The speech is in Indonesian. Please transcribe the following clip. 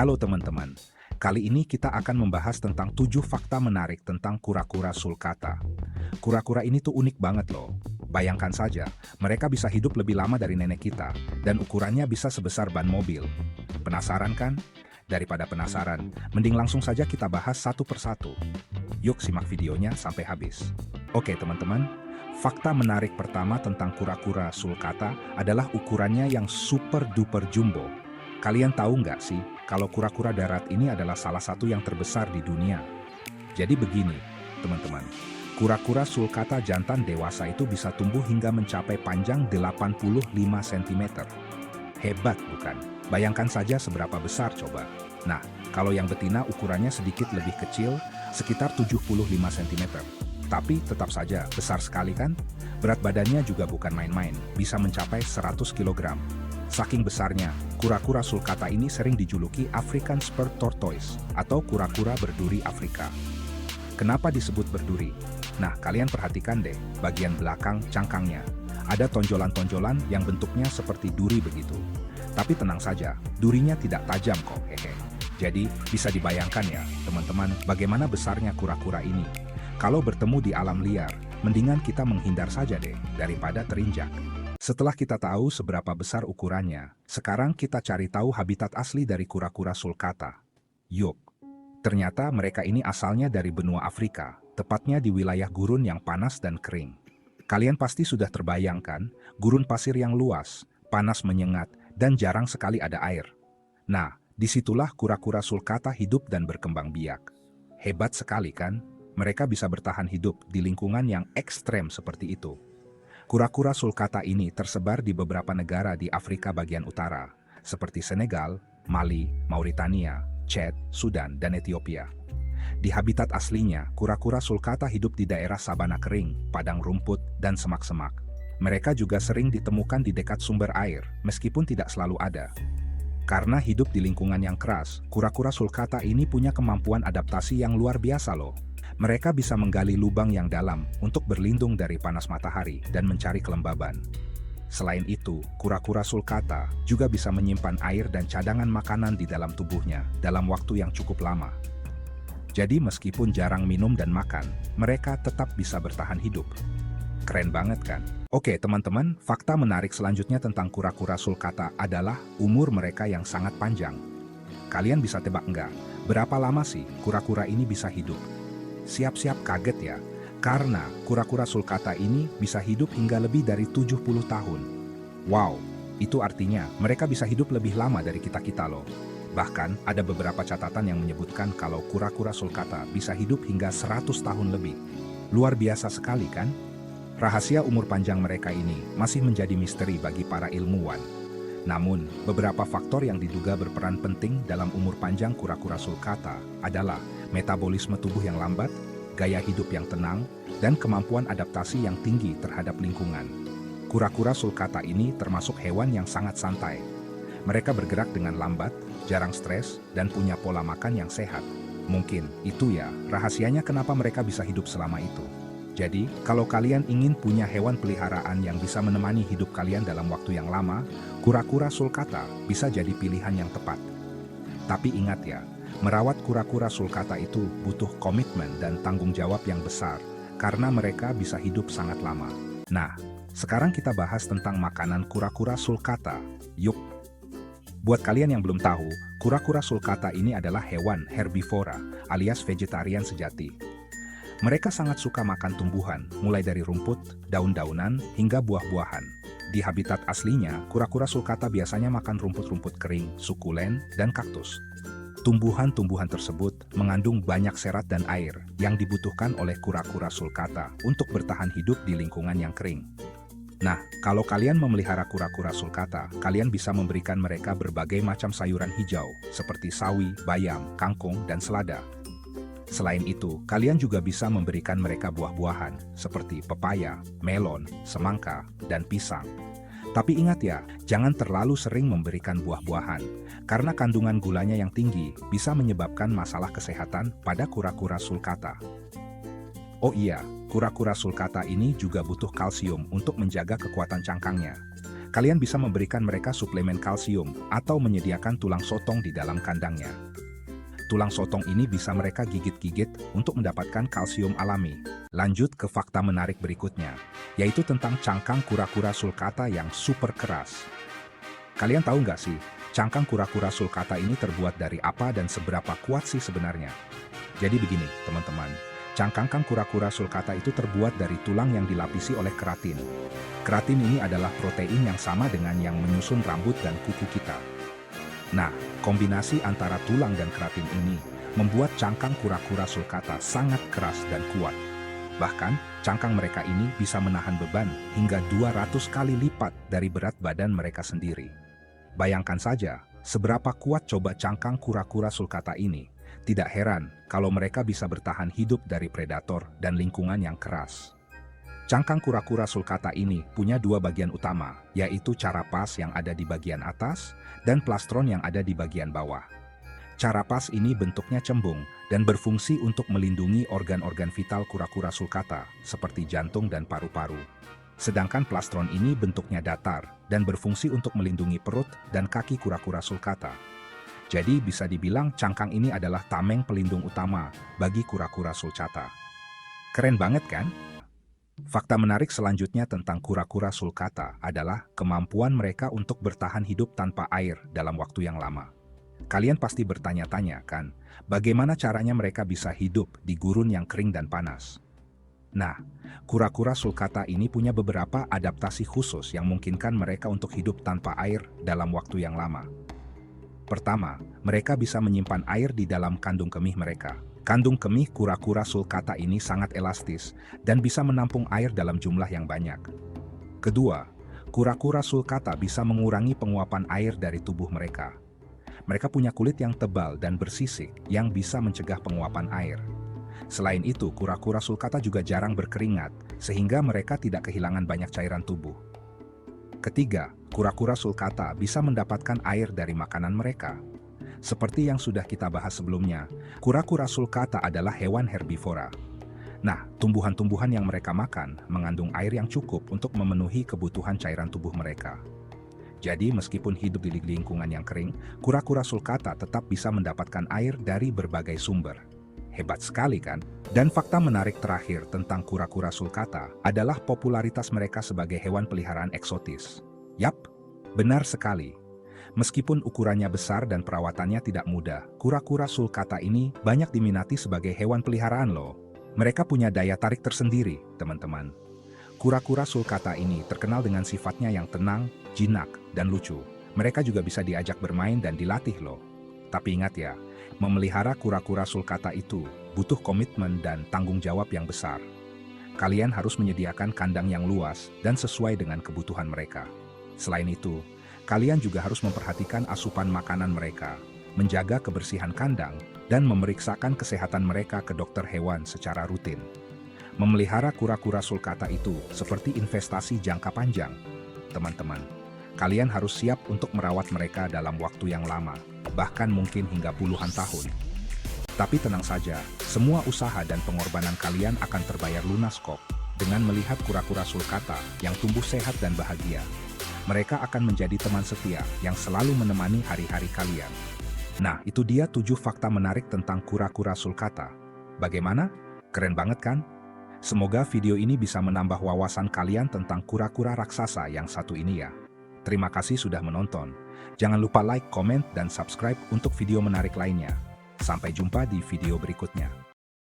Halo teman-teman, kali ini kita akan membahas tentang 7 fakta menarik tentang kura-kura sulcata. Kura-kura ini tuh unik banget loh. Bayangkan saja, mereka bisa hidup lebih lama dari nenek kita, dan ukurannya bisa sebesar ban mobil. Penasaran kan? Daripada penasaran, mending langsung saja kita bahas satu persatu. Yuk simak videonya sampai habis. Oke teman-teman, fakta menarik pertama tentang kura-kura sulcata adalah ukurannya yang super duper jumbo. Kalian tahu nggak sih, kalau kura-kura darat ini adalah salah satu yang terbesar di dunia? Jadi begini, teman-teman. Kura-kura sulcata jantan dewasa itu bisa tumbuh hingga mencapai panjang 85 cm. Hebat bukan? Bayangkan saja seberapa besar coba. Nah, kalau yang betina ukurannya sedikit lebih kecil, sekitar 75 cm. Tapi tetap saja besar sekali kan? Berat badannya juga bukan main-main, bisa mencapai 100 kg. Saking besarnya, kura-kura sulcata ini sering dijuluki African Spur Tortoise atau kura-kura berduri Afrika. Kenapa disebut berduri? Nah, kalian perhatikan deh, bagian belakang cangkangnya. Ada tonjolan-tonjolan yang bentuknya seperti duri begitu. Tapi tenang saja, durinya tidak tajam kok, hehe. Jadi, bisa dibayangkan ya, teman-teman, bagaimana besarnya kura-kura ini. Kalau bertemu di alam liar, mendingan kita menghindar saja deh, daripada terinjak. Setelah kita tahu seberapa besar ukurannya, sekarang kita cari tahu habitat asli dari kura-kura sulcata. Yuk, ternyata mereka ini asalnya dari benua Afrika, tepatnya di wilayah gurun yang panas dan kering. Kalian pasti sudah terbayangkan, gurun pasir yang luas, panas menyengat, dan jarang sekali ada air. Nah, disitulah kura-kura sulcata hidup dan berkembang biak. Hebat sekali kan? Mereka bisa bertahan hidup di lingkungan yang ekstrem seperti itu. Kura-kura sulcata ini tersebar di beberapa negara di Afrika bagian utara, seperti Senegal, Mali, Mauritania, Chad, Sudan, dan Ethiopia. Di habitat aslinya, kura-kura sulcata hidup di daerah sabana kering, padang rumput, dan semak-semak. Mereka juga sering ditemukan di dekat sumber air, meskipun tidak selalu ada. Karena hidup di lingkungan yang keras, kura-kura sulcata ini punya kemampuan adaptasi yang luar biasa loh. Mereka bisa menggali lubang yang dalam untuk berlindung dari panas matahari dan mencari kelembaban. Selain itu, kura-kura sulcata juga bisa menyimpan air dan cadangan makanan di dalam tubuhnya dalam waktu yang cukup lama. Jadi meskipun jarang minum dan makan, mereka tetap bisa bertahan hidup. Keren banget kan? Oke teman-teman, fakta menarik selanjutnya tentang kura-kura sulcata adalah umur mereka yang sangat panjang. Kalian bisa tebak nggak? Berapa lama sih kura-kura ini bisa hidup? Siap-siap kaget ya, karena kura-kura sulcata ini bisa hidup hingga lebih dari 70 tahun. Wow, itu artinya mereka bisa hidup lebih lama dari kita-kita loh. Bahkan ada beberapa catatan yang menyebutkan kalau kura-kura sulcata bisa hidup hingga 100 tahun lebih. Luar biasa sekali kan? Rahasia umur panjang mereka ini masih menjadi misteri bagi para ilmuwan. Namun, beberapa faktor yang diduga berperan penting dalam umur panjang kura-kura sulcata adalah metabolisme tubuh yang lambat, gaya hidup yang tenang, dan kemampuan adaptasi yang tinggi terhadap lingkungan. Kura-kura sulcata ini termasuk hewan yang sangat santai. Mereka bergerak dengan lambat, jarang stres, dan punya pola makan yang sehat. Mungkin itu ya rahasianya kenapa mereka bisa hidup selama itu. Jadi, kalau kalian ingin punya hewan peliharaan yang bisa menemani hidup kalian dalam waktu yang lama, kura-kura sulcata bisa jadi pilihan yang tepat. Tapi ingat ya, merawat kura-kura sulcata itu butuh komitmen dan tanggung jawab yang besar, karena mereka bisa hidup sangat lama. Nah, sekarang kita bahas tentang makanan kura-kura sulcata. Yuk! Buat kalian yang belum tahu, kura-kura sulcata ini adalah hewan herbivora, alias vegetarian sejati. Mereka sangat suka makan tumbuhan, mulai dari rumput, daun-daunan, hingga buah-buahan. Di habitat aslinya, kura-kura sulcata biasanya makan rumput-rumput kering, sukulen, dan kaktus. Tumbuhan-tumbuhan tersebut mengandung banyak serat dan air yang dibutuhkan oleh kura-kura sulcata untuk bertahan hidup di lingkungan yang kering. Nah, kalau kalian memelihara kura-kura sulcata, kalian bisa memberikan mereka berbagai macam sayuran hijau, seperti sawi, bayam, kangkung, dan selada. Selain itu, kalian juga bisa memberikan mereka buah-buahan, seperti pepaya, melon, semangka, dan pisang. Tapi ingat ya, jangan terlalu sering memberikan buah-buahan, karena kandungan gulanya yang tinggi bisa menyebabkan masalah kesehatan pada kura-kura sulcata. Oh iya, kura-kura sulcata ini juga butuh kalsium untuk menjaga kekuatan cangkangnya. Kalian bisa memberikan mereka suplemen kalsium atau menyediakan tulang sotong di dalam kandangnya. Tulang sotong ini bisa mereka gigit-gigit untuk mendapatkan kalsium alami. Lanjut ke fakta menarik berikutnya, yaitu tentang cangkang kura-kura sulcata yang super keras. Kalian tahu nggak sih, cangkang kura-kura sulcata ini terbuat dari apa dan seberapa kuat sih sebenarnya? Jadi begini, teman-teman. Cangkang kura-kura sulcata itu terbuat dari tulang yang dilapisi oleh keratin. Keratin ini adalah protein yang sama dengan yang menyusun rambut dan kuku kita. Nah, kombinasi antara tulang dan keratin ini membuat cangkang kura-kura sulcata sangat keras dan kuat. Bahkan, cangkang mereka ini bisa menahan beban hingga 200 kali lipat dari berat badan mereka sendiri. Bayangkan saja, seberapa kuat coba cangkang kura-kura sulcata ini. Tidak heran kalau mereka bisa bertahan hidup dari predator dan lingkungan yang keras. Cangkang kura-kura sulcata ini punya dua bagian utama, yaitu carapas yang ada di bagian atas dan plastron yang ada di bagian bawah. Carapas ini bentuknya cembung dan berfungsi untuk melindungi organ-organ vital kura-kura sulcata, seperti jantung dan paru-paru. Sedangkan plastron ini bentuknya datar dan berfungsi untuk melindungi perut dan kaki kura-kura sulcata. Jadi bisa dibilang cangkang ini adalah tameng pelindung utama bagi kura-kura sulcata. Keren banget kan? Fakta menarik selanjutnya tentang kura-kura sulcata adalah kemampuan mereka untuk bertahan hidup tanpa air dalam waktu yang lama. Kalian pasti bertanya-tanya kan, bagaimana caranya mereka bisa hidup di gurun yang kering dan panas? Nah, kura-kura sulcata ini punya beberapa adaptasi khusus yang memungkinkan mereka untuk hidup tanpa air dalam waktu yang lama. Pertama, mereka bisa menyimpan air di dalam kandung kemih mereka. Kandung kemih kura-kura sulcata ini sangat elastis dan bisa menampung air dalam jumlah yang banyak. Kedua, kura-kura sulcata bisa mengurangi penguapan air dari tubuh mereka. Mereka punya kulit yang tebal dan bersisik yang bisa mencegah penguapan air. Selain itu, kura-kura sulcata juga jarang berkeringat, sehingga mereka tidak kehilangan banyak cairan tubuh. Ketiga, kura-kura sulcata bisa mendapatkan air dari makanan mereka. Seperti yang sudah kita bahas sebelumnya, kura-kura sulcata adalah hewan herbivora. Nah, tumbuhan-tumbuhan yang mereka makan mengandung air yang cukup untuk memenuhi kebutuhan cairan tubuh mereka. Jadi, meskipun hidup di lingkungan yang kering, kura-kura sulcata tetap bisa mendapatkan air dari berbagai sumber. Hebat sekali kan? Dan fakta menarik terakhir tentang kura-kura sulcata adalah popularitas mereka sebagai hewan peliharaan eksotis. Yap, benar sekali. Meskipun ukurannya besar dan perawatannya tidak mudah, kura-kura sulcata ini banyak diminati sebagai hewan peliharaan loh. Mereka punya daya tarik tersendiri, teman-teman. Kura-kura sulcata ini terkenal dengan sifatnya yang tenang, jinak, dan lucu. Mereka juga bisa diajak bermain dan dilatih loh. Tapi ingat ya, memelihara kura-kura sulcata itu butuh komitmen dan tanggung jawab yang besar. Kalian harus menyediakan kandang yang luas dan sesuai dengan kebutuhan mereka. Selain itu, kalian juga harus memperhatikan asupan makanan mereka, menjaga kebersihan kandang, dan memeriksakan kesehatan mereka ke dokter hewan secara rutin. Memelihara kura-kura sulcata itu seperti investasi jangka panjang. Teman-teman, kalian harus siap untuk merawat mereka dalam waktu yang lama, bahkan mungkin hingga puluhan tahun. Tapi tenang saja, semua usaha dan pengorbanan kalian akan terbayar lunas kok. Dengan melihat kura-kura sulcata yang tumbuh sehat dan bahagia, mereka akan menjadi teman setia yang selalu menemani hari-hari kalian. Nah, itu dia 7 fakta menarik tentang kura-kura sulcata. Bagaimana? Keren banget kan? Semoga video ini bisa menambah wawasan kalian tentang kura-kura raksasa yang satu ini ya. Terima kasih sudah menonton. Jangan lupa like, komen, dan subscribe untuk video menarik lainnya. Sampai jumpa di video berikutnya.